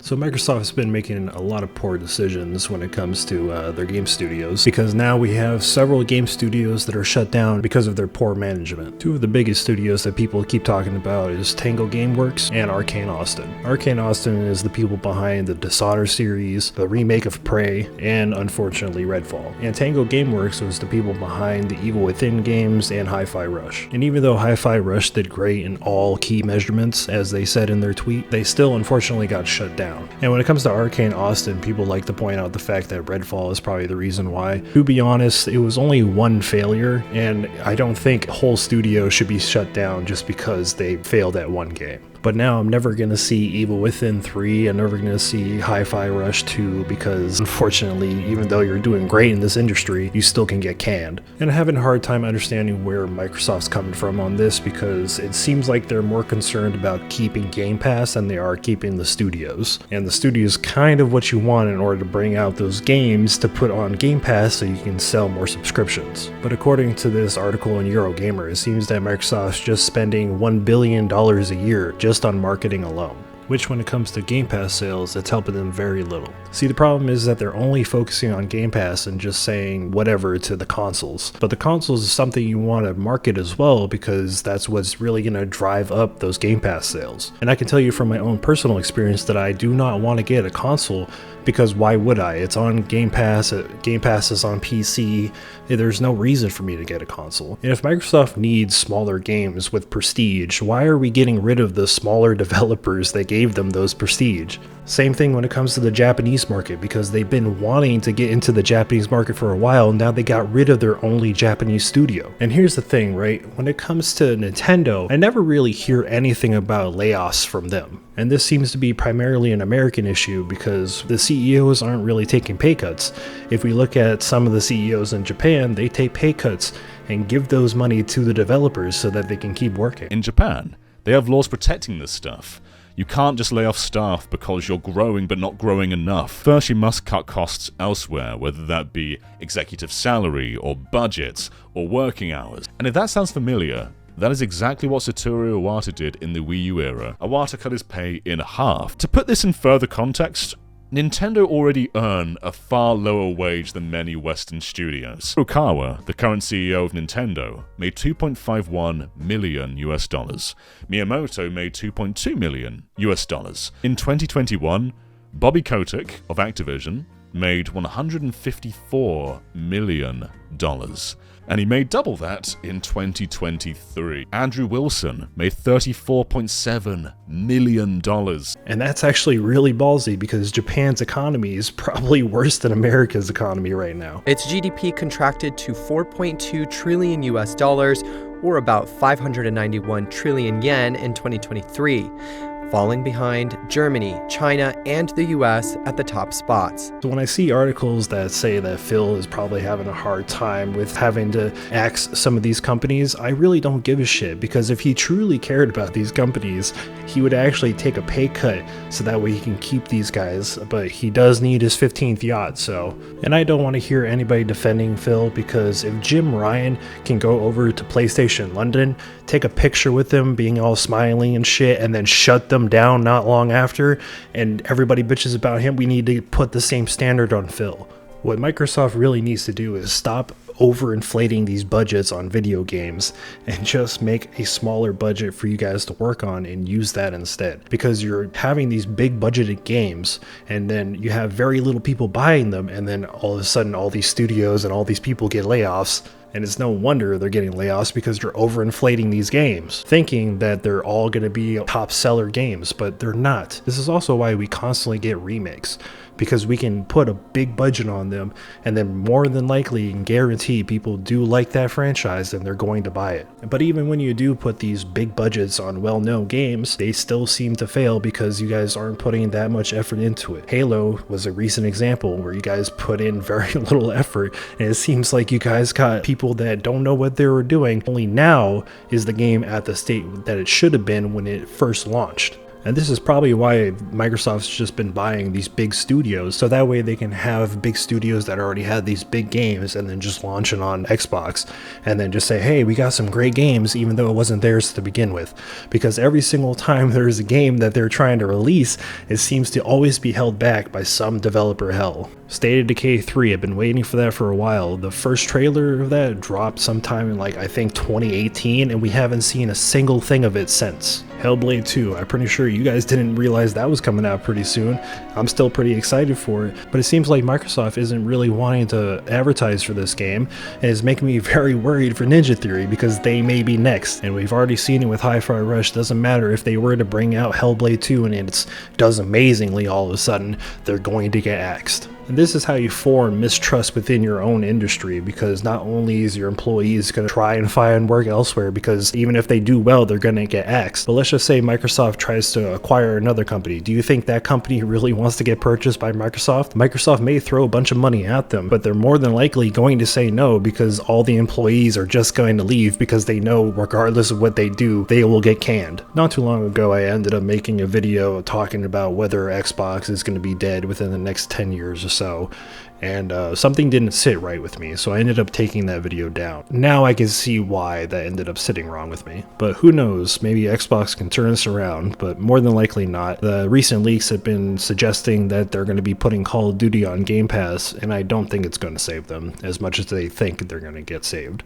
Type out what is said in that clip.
So Microsoft has been making a lot of poor decisions when it comes to their game studios, because now we have several game studios that are shut down because of their poor management. Two of the biggest studios that people keep talking about is Tango Gameworks and Arcane Austin. Arcane Austin is the people behind the Dishonored series, the remake of Prey, and unfortunately Redfall. And Tango Gameworks was the people behind the Evil Within games and Hi-Fi Rush. And even though Hi-Fi Rush did great in all key measurements, as they said in their tweet, they still unfortunately got shut down. And when it comes to Arcane Austin, people like to point out the fact that Redfall is probably the reason why. To be honest, it was only one failure, and I don't think a whole studio should be shut down just because they failed at one game. But now I'm never going to see Evil Within 3, I'm never going to see Hi-Fi Rush 2, because unfortunately, even though you're doing great in this industry, you still can get canned. And I'm having a hard time understanding where Microsoft's coming from on this, because it seems like they're more concerned about keeping Game Pass than they are keeping the studios. And the studio is kind of what you want in order to bring out those games to put on Game Pass so you can sell more subscriptions. But according to this article in Eurogamer, it seems that Microsoft's just spending $1 billion a year just on marketing alone, which when it comes to Game Pass sales, it's helping them very little. See, the problem is that they're only focusing on Game Pass and just saying whatever to the consoles. But the consoles is something you want to market as well, because that's what's really going to drive up those Game Pass sales. And I can tell you from my own personal experience that I do not want to get a console, because why would I? It's on Game Pass, Game Pass is on PC, there's no reason for me to get a console. And if Microsoft needs smaller games with prestige, why are we getting rid of the smaller developers that gave them those prestige? Same thing when it comes to the Japanese market, because they've been wanting to get into the Japanese market for a while, now they got rid of their only Japanese studio. And here's the thing, right? When it comes to Nintendo, I never really hear anything about layoffs from them. And this seems to be primarily an American issue, because the CEOs aren't really taking pay cuts. If we look at some of the CEOs in Japan, they take pay cuts and give those money to the developers so that they can keep working. In Japan, they have laws protecting this stuff. You can't just lay off staff because you're growing but not growing enough. First, you must cut costs elsewhere, whether that be executive salary or budgets or working hours. And if that sounds familiar, that is exactly what Satoru Iwata did in the Wii U era. Iwata cut his pay in half. To put this in further context, Nintendo already earn a far lower wage than many Western studios. Furukawa, the current CEO of Nintendo, made $2.51 million US. Miyamoto made $2.2 million US. In 2021, Bobby Kotick of Activision made $154 million. And he made double that in 2023. Andrew Wilson made $34.7 million. And that's actually really ballsy, because Japan's economy is probably worse than America's economy right now. Its GDP contracted to 4.2 trillion US dollars, or about 591 trillion yen in 2023. Falling behind Germany, China, and the US at the top spots. So when I see articles that say that Phil is probably having a hard time with having to axe some of these companies, I really don't give a shit, because if he truly cared about these companies, he would actually take a pay cut so that way he can keep these guys. But he does need his 15th yacht, so. And I don't want to hear anybody defending Phil, because if Jim Ryan can go over to PlayStation London, take a picture with them being all smiling and shit, and then shut them down not long after, and everybody bitches about him, we need to put the same standard on Phil. What Microsoft really needs to do is stop overinflating these budgets on video games and just make a smaller budget for you guys to work on and use that instead. Because you're having these big budgeted games and then you have very little people buying them, and then all of a sudden all these studios and all these people get layoffs. And it's no wonder they're getting layoffs, because you're overinflating these games, thinking that they're all going to be top seller games, but they're not. This is also why we constantly get remakes, because we can put a big budget on them, and then more than likely and guarantee people do like that franchise and they're going to buy it. But even when you do put these big budgets on well-known games, they still seem to fail because you guys aren't putting that much effort into it. Halo was a recent example where you guys put in very little effort, and it seems like you guys got people that don't know what they were doing. Only now is the game at the state that it should have been when it first launched. And this is probably why Microsoft's just been buying these big studios, so that way they can have big studios that already had these big games and then just launch it on Xbox and then just say, hey, we got some great games even though it wasn't theirs to begin with. Because every single time there's a game that they're trying to release, it seems to always be held back by some developer hell. State of Decay 3, I've been waiting for that for a while. The first trailer of that dropped sometime in I think 2018, and we haven't seen a single thing of it since. Hellblade 2, I'm pretty sure you guys didn't realize that was coming out pretty soon. I'm still pretty excited for it, but it seems like Microsoft isn't really wanting to advertise for this game, and it's making me very worried for Ninja Theory because they may be next, and we've already seen it with Hi-Fi Rush. Doesn't matter if they were to bring out Hellblade 2 and it does amazingly all of a sudden, they're going to get axed. And this is how you form mistrust within your own industry, because not only is your employees going to try and find work elsewhere, because even if they do well, they're going to get axed. But let's just say Microsoft tries to acquire another company. Do you think that company really wants to get purchased by Microsoft? Microsoft may throw a bunch of money at them, but they're more than likely going to say no, because all the employees are just going to leave because they know regardless of what they do, they will get canned. Not too long ago, I ended up making a video talking about whether Xbox is going to be dead within the next 10 years or so, and something didn't sit right with me, so I ended up taking that video down. Now I can see why that ended up sitting wrong with me, but who knows, maybe Xbox can turn this around, but more than likely not. The recent leaks have been suggesting that they're going to be putting Call of Duty on Game Pass, and I don't think it's going to save them as much as they think they're going to get saved.